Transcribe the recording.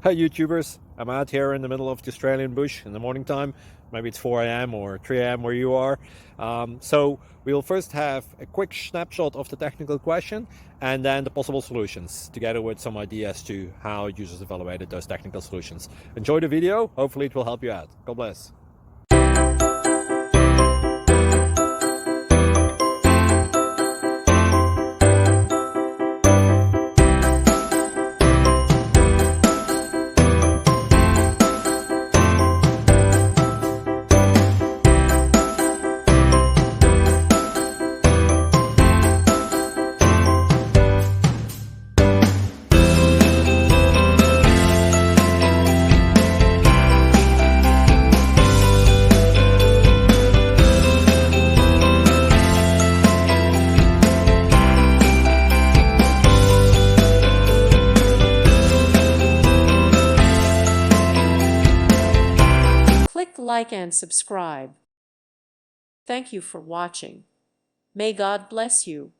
Hi YouTubers, I'm out here in the middle of the Australian bush in the morning time. Maybe it's 4 a.m. or 3 a.m. where you are. So we'll first have a quick snapshot of the technical question and then the possible solutions, together with some ideas to how users evaluated those technical solutions. Enjoy the video, hopefully it will help you out. God bless. Click like and subscribe. Thank you for watching. May God bless you.